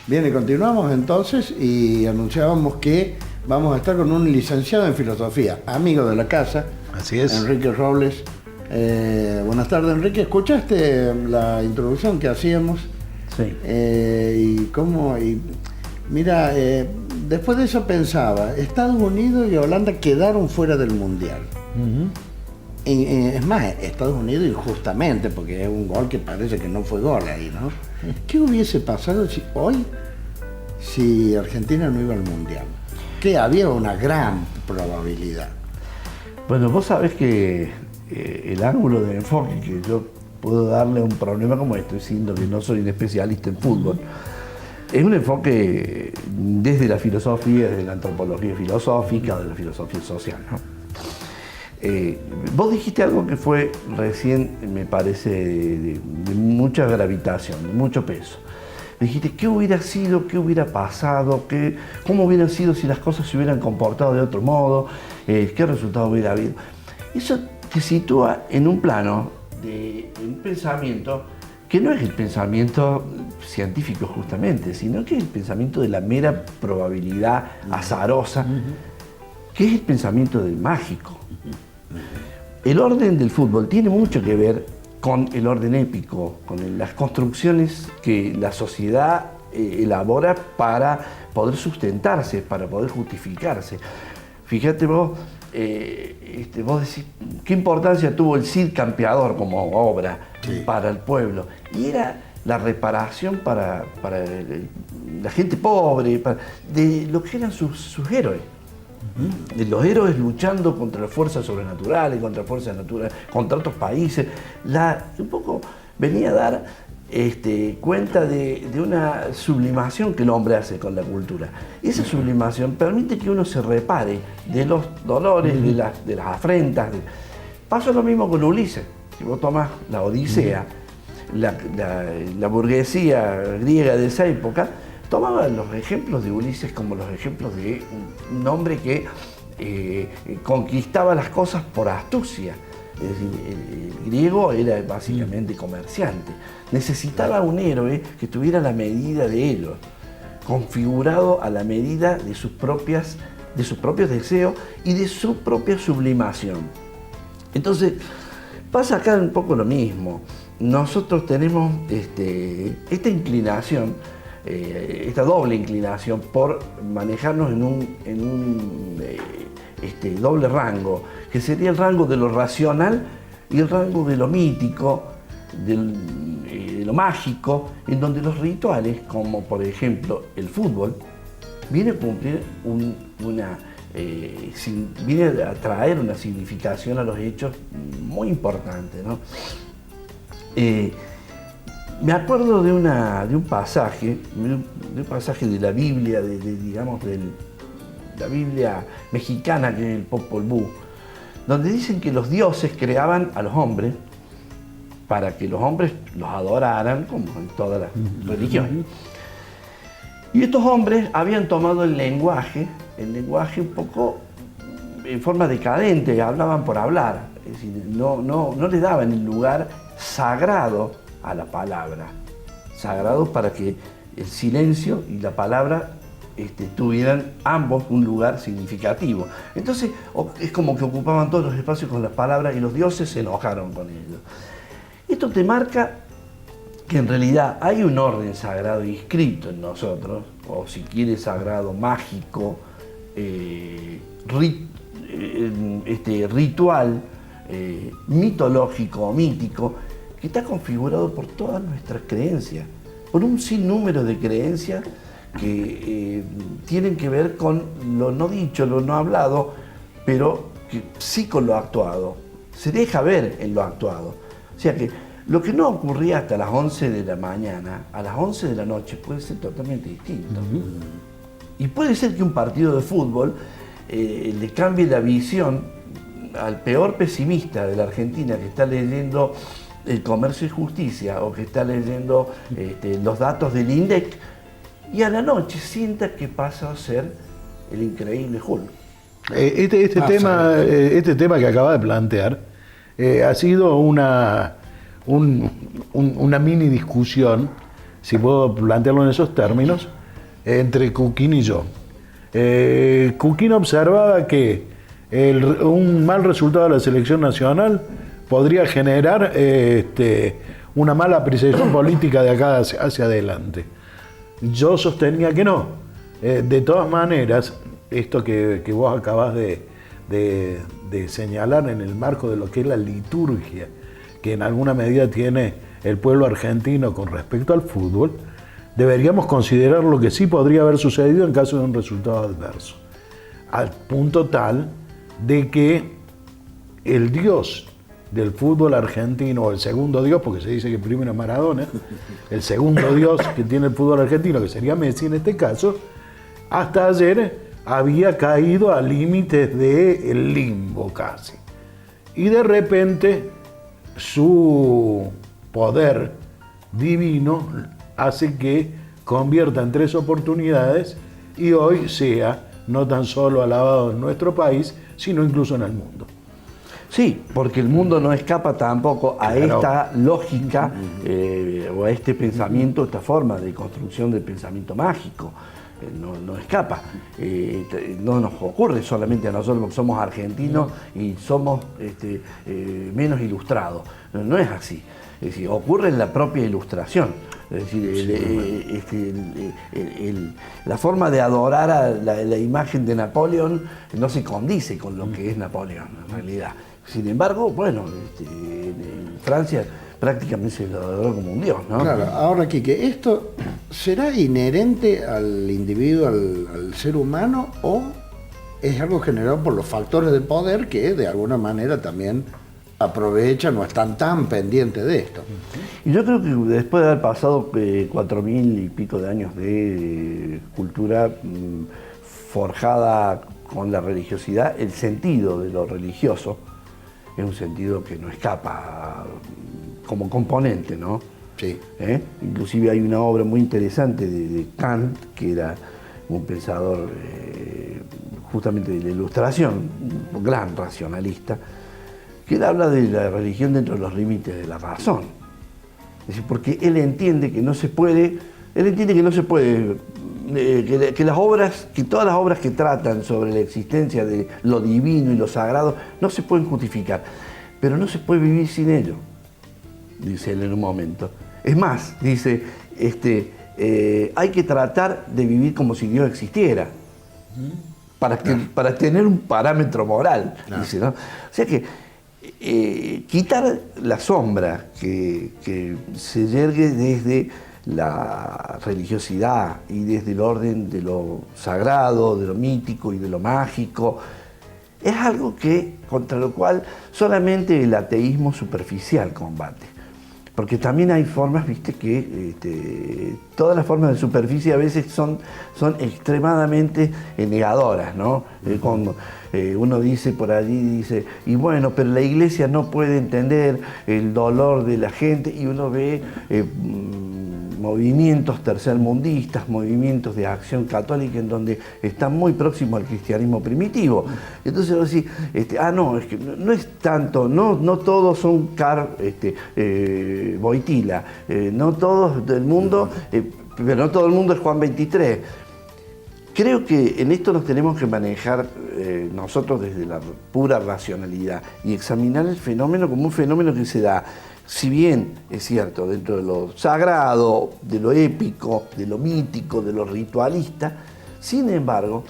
Bien, y continuamos entonces y anunciábamos que vamos a estar con un licenciado en filosofía, amigo de la casa. Así es. Enrique Robles. Buenas tardes, Enrique. ¿Escuchaste la introducción que hacíamos? Sí. Mira, después de eso pensaba, Estados Unidos y Holanda quedaron fuera del Mundial. Es más, Estados Unidos injustamente, porque es un gol que parece que no fue gol ahí, ¿no? ¿Qué hubiese pasado si Argentina no iba al Mundial? Que había una gran probabilidad. Bueno, vos sabés que el ángulo de enfoque que yo puedo darle a un problema como esto, siendo que no soy un especialista en fútbol, es un enfoque desde la filosofía, desde la antropología filosófica, de la filosofía social, ¿no? Vos dijiste algo que fue recién, me parece, de mucha gravitación, de mucho peso. Dijiste, ¿qué hubiera sido, qué hubiera pasado, cómo hubieran sido si las cosas se hubieran comportado de otro modo, qué resultado hubiera habido? Eso te sitúa en un plano de un pensamiento que no es el pensamiento científico justamente, sino que es el pensamiento de la mera probabilidad azarosa, que es el pensamiento del mágico. El orden del fútbol tiene mucho que ver con el orden épico, con las construcciones que la sociedad elabora para poder sustentarse, para poder justificarse. Fíjate vos, vos decís, ¿qué importancia tuvo el Cid Campeador como obra para el pueblo? Y era la reparación para la gente pobre, de lo que eran sus héroes. De los héroes luchando contra las fuerzas sobrenaturales, contra otros países. Un poco venía a dar cuenta de una sublimación que el hombre hace con la cultura. Y esa sublimación permite que uno se repare de los dolores, de las afrentas. Pasa lo mismo con Ulises. Si vos tomás la Odisea, la burguesía griega de esa época, tomaba los ejemplos de Ulises como los ejemplos de un hombre que conquistaba las cosas por astucia. Es decir, el griego era básicamente comerciante. Necesitaba un héroe que tuviera la medida de ellos, configurado a la medida de sus propios deseos y de su propia sublimación. Entonces, pasa acá un poco lo mismo. Nosotros tenemos esta inclinación, esta doble inclinación por manejarnos en un doble rango, que sería el rango de lo racional y el rango de lo mítico, de lo mágico, en donde los rituales, como por ejemplo el fútbol, viene a cumplir viene a traer una significación a los hechos muy importante, ¿no? Me acuerdo de un pasaje de la Biblia, digamos, de la Biblia mexicana, que es el Popol Vuh, donde dicen que los dioses creaban a los hombres para que los hombres los adoraran, como en todas las religiones. Y estos hombres habían tomado el lenguaje un poco en forma decadente, hablaban por hablar, es decir, no le daban el lugar sagrado a la palabra, sagrado para que el silencio y la palabra tuvieran ambos un lugar significativo. Entonces es como que ocupaban todos los espacios con las palabras y los dioses se enojaron con ellos. Esto te marca que en realidad hay un orden sagrado inscrito en nosotros, o si quieres sagrado, mágico, ritual, mitológico o mítico, que está configurado por todas nuestras creencias, por un sinnúmero de creencias que tienen que ver con lo no dicho, lo no hablado, pero que sí con lo actuado. Se deja ver en lo actuado. O sea que lo que no ocurría hasta las 11 de la mañana, a las 11 de la noche puede ser totalmente distinto. Y puede ser que un partido de fútbol le cambie la visión al peor pesimista de la Argentina que está leyendo el Comercio y Justicia o que está leyendo los datos del INDEC, y a la noche sienta que pasa a ser el increíble Hulk. Este tema que acaba de plantear ha sido una mini discusión, si puedo plantearlo en esos términos, entre Cuquín y yo. Cuquín observaba que un mal resultado de la selección nacional podría generar una mala apreciación política de acá hacia adelante. Yo sostenía que no. De todas maneras, esto que vos acabás de señalar en el marco de lo que es la liturgia, que en alguna medida tiene el pueblo argentino con respecto al fútbol, deberíamos considerar lo que sí podría haber sucedido en caso de un resultado adverso. Al punto tal de que el dios del fútbol argentino, o el segundo dios, porque se dice que primero es Maradona, el segundo dios que tiene el fútbol argentino, que sería Messi en este caso, hasta ayer había caído a límites del limbo casi. Y de repente su poder divino hace que convierta en 3 oportunidades y hoy sea no tan solo alabado en nuestro país, sino incluso en el mundo. Sí, porque el mundo no escapa tampoco a esta lógica o a este pensamiento, esta forma de construcción del pensamiento mágico. No escapa. No nos ocurre solamente a nosotros porque somos argentinos y somos menos ilustrados. No es así. Es decir, ocurre en la propia ilustración. Es decir, la forma de adorar a la imagen de Napoleón no se condice con lo que es Napoleón en realidad. Sin embargo, bueno, en Francia prácticamente se lo adoró como un dios, ¿no? Claro, ahora Quique, ¿esto será inherente al individuo, al ser humano, o es algo generado por los factores del poder que de alguna manera también aprovechan o están tan pendientes de esto? Y yo creo que después de haber pasado 4.000 y pico de años de cultura forjada con la religiosidad, el sentido de lo religioso es un sentido que no escapa como componente, ¿no? Sí. Inclusive hay una obra muy interesante de Kant, que era un pensador justamente de la Ilustración, un gran racionalista, que él habla de la religión dentro de los límites de la razón. Es decir, porque él entiende que no se puede, que todas las obras que tratan sobre la existencia de lo divino y lo sagrado no se pueden justificar, pero no se puede vivir sin ello, dice él en un momento. Es más, dice, hay que tratar de vivir como si Dios existiera, para tener un parámetro moral, dice, ¿no? O sea que quitar la sombra que se yergue desde la religiosidad y desde el orden de lo sagrado, de lo mítico y de lo mágico, es algo contra lo cual solamente el ateísmo superficial combate. Porque también hay formas, viste, que todas las formas de superficie a veces son extremadamente negadoras, ¿no? Cuando uno dice por allí, dice, y bueno, pero la iglesia no puede entender el dolor de la gente, y uno ve movimientos tercermundistas, movimientos de acción católica en donde están muy próximos al cristianismo primitivo. Entonces uno dice, no, es que no es tanto, no todos son Boitila, no todos del mundo, pero no todo el mundo es Juan 23. Creo que en esto nos tenemos que manejar nosotros desde la pura racionalidad y examinar el fenómeno como un fenómeno que se da, si bien es cierto, dentro de lo sagrado, de lo épico, de lo mítico, de lo ritualista, sin embargo,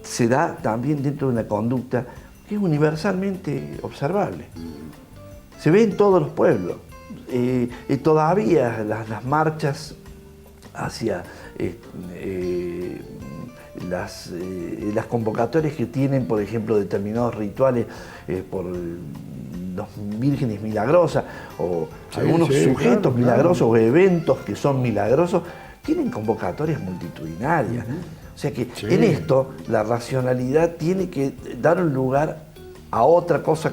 se da también dentro de una conducta que es universalmente observable. Se ve en todos los pueblos. Todavía las marchas hacia las convocatorias que tienen, por ejemplo, determinados rituales por los vírgenes milagrosas o algunos sujetos milagrosos o eventos que son milagrosos, tienen convocatorias multitudinarias. O sea que en esto la racionalidad tiene que dar un lugar a otra cosa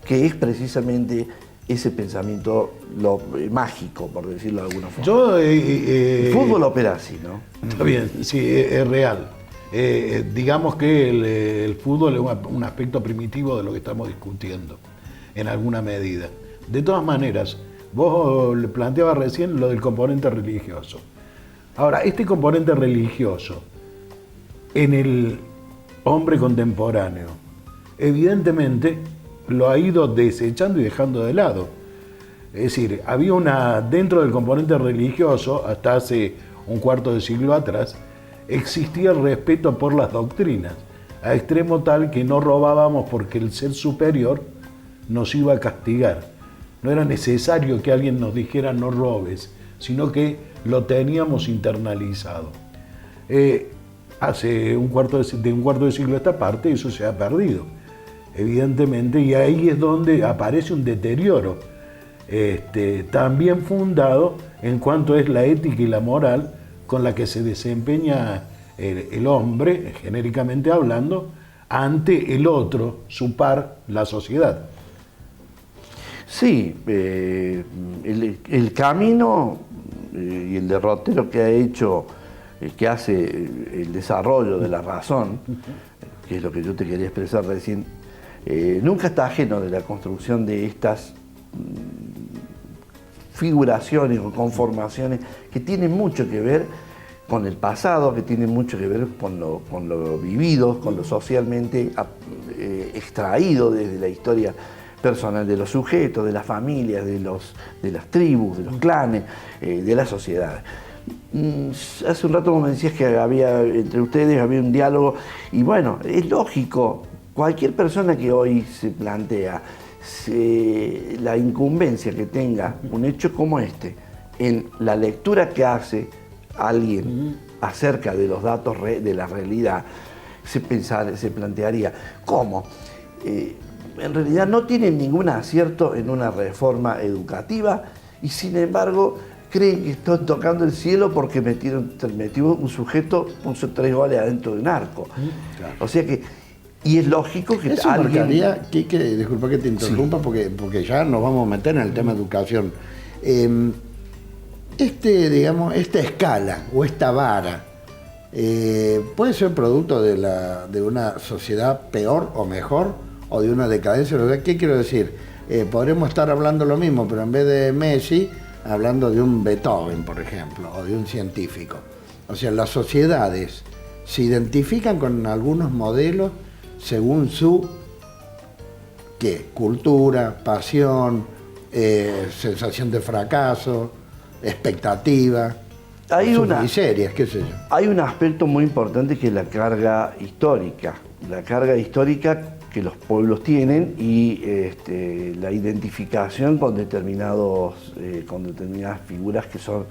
que es precisamente ese pensamiento mágico, por decirlo de alguna forma. El fútbol opera así, ¿no? Está bien, sí, es real. Digamos que el fútbol es un aspecto primitivo de lo que estamos discutiendo, en alguna medida. De todas maneras, vos le planteabas recién lo del componente religioso. Ahora, este componente religioso en el hombre contemporáneo, evidentemente lo ha ido desechando y dejando de lado. Es decir, había dentro del componente religioso, hasta hace un cuarto de siglo atrás, existía el respeto por las doctrinas, a extremo tal que no robábamos porque el ser superior nos iba a castigar. No era necesario que alguien nos dijera no robes, sino que lo teníamos internalizado. Hace un cuarto de siglo a esta parte eso se ha perdido, evidentemente, y ahí es donde aparece un deterioro, también fundado en cuanto es la ética y la moral con la que se desempeña el hombre, genéricamente hablando, ante el otro, su par, la sociedad. Sí, el camino y el derrotero que ha hecho, que hace el desarrollo de la razón, que es lo que yo te quería expresar recién, nunca está ajeno de la construcción de estas figuraciones o conformaciones que tienen mucho que ver con el pasado, que tienen mucho que ver con lo vivido, con lo socialmente extraído desde la historia personal de los sujetos, de las familias, de las tribus, de los clanes, de la sociedad. Hace un rato como me decías que entre ustedes había un diálogo, y bueno, es lógico, cualquier persona que hoy se plantea la incumbencia que tenga un hecho como este, en la lectura que hace alguien acerca de los datos de la realidad, se plantearía, ¿cómo? En realidad no tienen ningún acierto en una reforma educativa y sin embargo creen que están tocando el cielo porque metió un sujeto, puso 3 goles adentro de un arco. Claro. O sea que, y es lógico que eso alguien... marcaría, Quique, disculpa que te interrumpa, sí, porque ya nos vamos a meter en el tema de educación. Esta escala o esta vara puede ser producto de una sociedad peor o mejor, o de una decadencia. ¿Qué quiero decir? Podremos estar hablando lo mismo, pero en vez de Messi, hablando de un Beethoven, por ejemplo, o de un científico. O sea, las sociedades se identifican con algunos modelos según su cultura, pasión, sensación de fracaso, expectativa, miserias, qué sé yo. Hay un aspecto muy importante que es la carga histórica. La carga histórica que los pueblos tienen y la identificación con determinadas figuras que son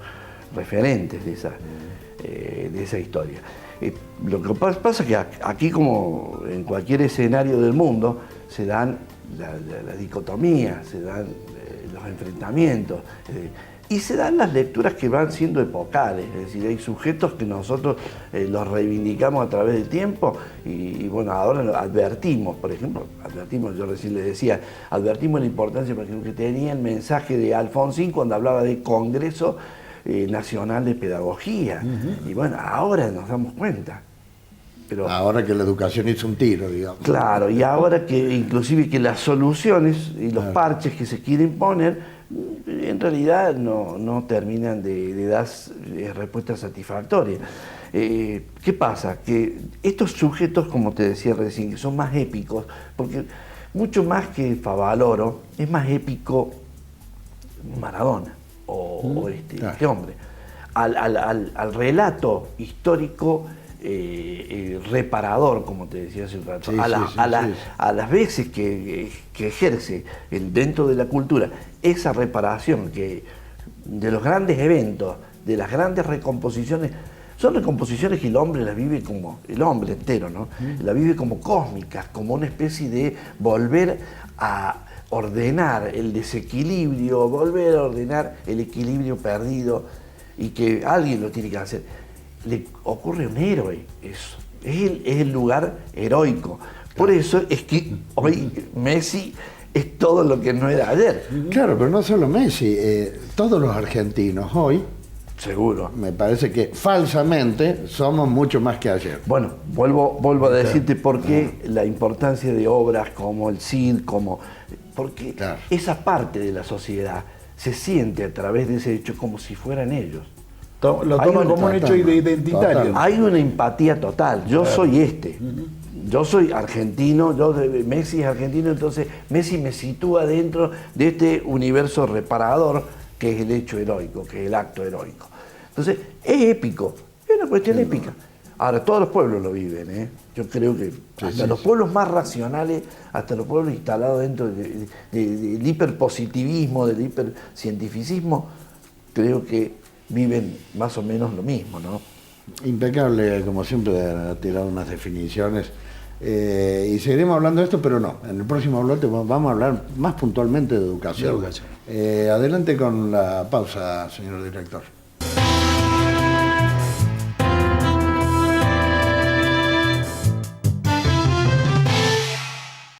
referentes de esa historia. Lo que pasa es que aquí, como en cualquier escenario del mundo, se dan la dicotomía, se dan los enfrentamientos, y se dan las lecturas que van siendo epocales, es decir, hay sujetos que nosotros los reivindicamos a través del tiempo y bueno, ahora lo advertimos, por ejemplo, yo recién les decía, advertimos la importancia, por ejemplo, que tenía el mensaje de Alfonsín cuando hablaba de Congreso Nacional de Pedagogía, y bueno, ahora nos damos cuenta. Pero, ahora que la educación hizo un tiro, digamos. Claro, y ahora que inclusive que las soluciones y los parches que se quieren poner en realidad no terminan de dar respuestas satisfactorias. ¿Qué pasa? Que estos sujetos, como te decía recién, que son más épicos, porque mucho más que Favaloro, es más épico Maradona o este hombre. Al relato histórico reparador, como te decía hace un rato, a las veces que ejerce dentro de la cultura esa reparación de los grandes eventos, de las grandes recomposiciones, son recomposiciones que el hombre las vive como, el hombre entero, ¿no? La vive como cósmicas, como una especie de volver a ordenar el desequilibrio, volver a ordenar el equilibrio perdido y que alguien lo tiene que hacer. Le ocurre a un héroe eso, es el lugar heroico. Por eso es que hoy Messi es todo lo que no era ayer. Claro, pero no solo Messi, todos los argentinos hoy, seguro, me parece que falsamente somos mucho más que ayer. Bueno, vuelvo a decirte por qué la importancia de obras como el Cid, porque esa parte de la sociedad se siente a través de ese hecho como si fueran ellos. Lo Hay toma un como un hecho identitario. total. Hay una empatía total. Yo soy yo soy argentino, Messi es argentino, entonces Messi me sitúa dentro de este universo reparador que es el hecho heroico, que es el acto heroico. Entonces, es épico, es una cuestión épica. Ahora, todos los pueblos lo viven, ¿eh? Yo creo que hasta los pueblos más racionales, hasta los pueblos instalados dentro del hiperpositivismo, del hipercientificismo, creo que viven más o menos lo mismo, ¿no? Impecable, como siempre, ha tirado unas definiciones. Y seguiremos hablando de esto, pero no. En el próximo bloque vamos a hablar más puntualmente de educación. Adelante con la pausa, señor director.